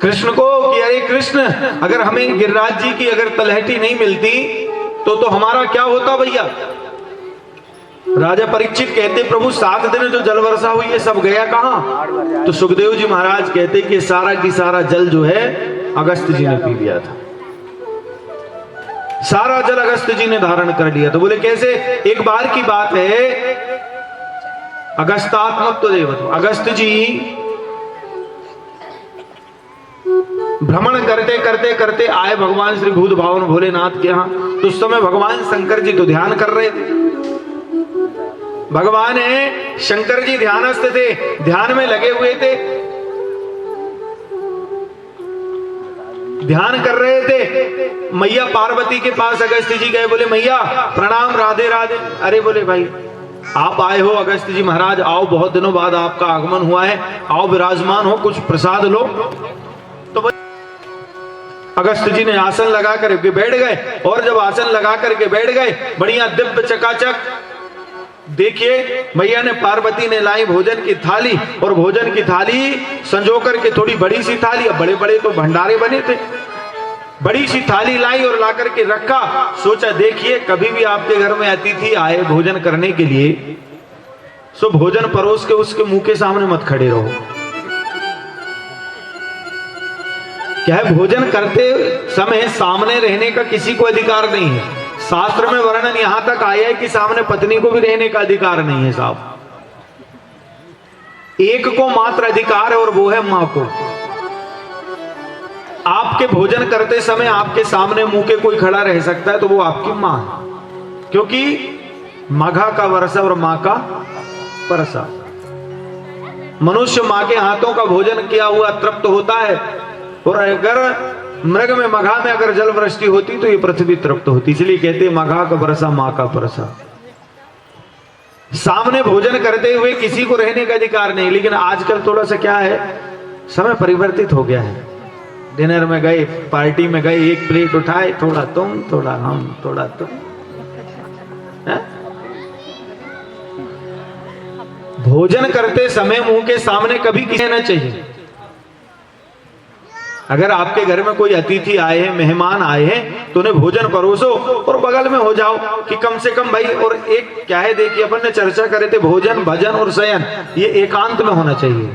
कृष्ण को कि अरे कृष्ण, अगर हमें गिरिराज जी की अगर तलहटी नहीं मिलती तो हमारा क्या होता भैया। राजा परीक्षित कहते प्रभु 7 दिन जो जल वर्षा हुई है सब गया कहां। तो सुखदेव जी महाराज कहते कि सारा की सारा जल जो है अगस्त जी ने पी लिया था, सारा जल अगस्त जी ने धारण कर लिया। तो बोले कैसे। एक बार की बात है, अगस्तात्मक तो देवत, अगस्त जी भ्रमण करते करते करते आए भगवान श्री भूत भावन भोलेनाथ के यहां। तो उस समय भगवान शंकर जी तो ध्यान कर रहे थे। भगवान है शंकर जी ध्यानस्थ थे, ध्यान में लगे हुए थे, ध्यान कर रहे थे। मैया पार्वती के पास अगस्त जी गए, बोले मैया प्रणाम, राधे राधे। अरे बोले भाई आप आए हो अगस्त जी महाराज, आओ, बहुत दिनों बाद आपका आगमन हुआ है, आओ विराजमान हो, कुछ प्रसाद लो। तो अगस्त जी ने आसन लगा करके बैठ गए, और जब आसन लगा करके बैठ गए, बढ़िया दिव्य चकाचक देखिए मैया ने, पार्वती ने लाई भोजन की थाली, और भोजन की थाली संजो करके थोड़ी बड़ी सी थाली, अब बड़े बड़े तो भंडारे बने थे, बड़ी सी थाली लाई और ला करके रखा। सोचा देखिए कभी भी आपके घर में अतिथि आए भोजन करने के लिए, सो भोजन परोस के उसके मुंह के सामने मत खड़े रहो। क्या है, भोजन करते समय सामने रहने का किसी को अधिकार नहीं है। शास्त्र में वर्णन यहां तक आया है कि सामने पत्नी को भी रहने का अधिकार नहीं है साहब। एक को मात्र अधिकार है और वो है मां को। आपके भोजन करते समय आपके सामने मुंह के कोई खड़ा रह सकता है तो वो आपकी मां है, क्योंकि मघा का वर्षा और मां का परसा। मनुष्य मां के हाथों का भोजन किया हुआ तृप्त होता है, और अगर मृग में मघा में अगर जल वृष्टि होती तो ये पृथ्वी तृप्त होती। इसलिए कहते मघा का बरसा मां का परसा। सामने भोजन करते हुए किसी को रहने का अधिकार नहीं। लेकिन आजकल थोड़ा सा क्या है, समय परिवर्तित हो गया है। डिनर में गए, पार्टी में गए, एक प्लेट उठाए, थोड़ा तुम थोड़ा हम थोड़ा तुम। भोजन करते समय मुंह के सामने कभी किसी ना चाहिए। अगर आपके घर में कोई अतिथि आए हैं, मेहमान आए हैं, तो उन्हें भोजन परोसो और बगल में हो जाओ कि कम से कम भाई। और एक क्या है, देखिए अपन ने चर्चा करे थे भोजन भजन और शयन, ये एकांत में होना चाहिए।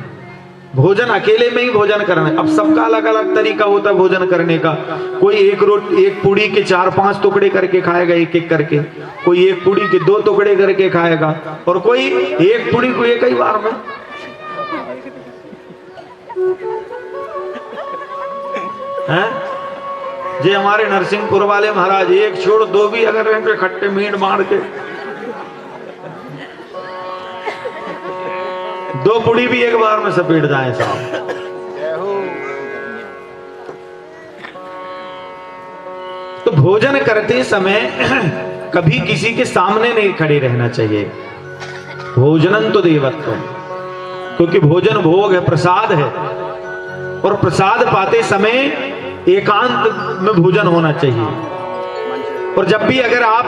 भोजन अकेले में ही भोजन करना है। अब सबका अलग अलग तरीका होता है भोजन करने का। कोई एक पूड़ी के 4-5 टुकड़े करके खाएगा एक एक करके, कोई एक पूड़ी के 2 टुकड़े करके खाएगा, और कोई एक पूड़ी को एक ही बार में। जे हमारे नरसिंहपुर वाले महाराज एक छोड़ 2 भी अगर रहेंगे खट्टे मीट मार के 2 पुड़ी भी एक बार में सपेट जाए साहब। तो भोजन करते समय कभी किसी के सामने नहीं खड़े रहना चाहिए। भोजनन तो देवत्व, क्योंकि भोजन भोग है, प्रसाद है, और प्रसाद पाते समय एकांत में भोजन होना चाहिए। और जब भी अगर आप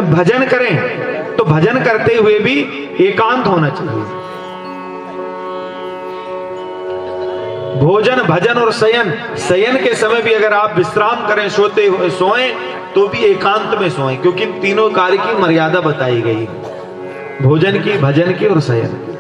भजन करें तो भजन करते हुए भी एकांत होना चाहिए। भोजन भजन और शयन, शयन के समय भी अगर आप विश्राम करें, सोते हुए सोएं, तो भी एकांत में सोएं, क्योंकि तीनों कार्य की मर्यादा बताई गई, भोजन की, भजन की और शयन की।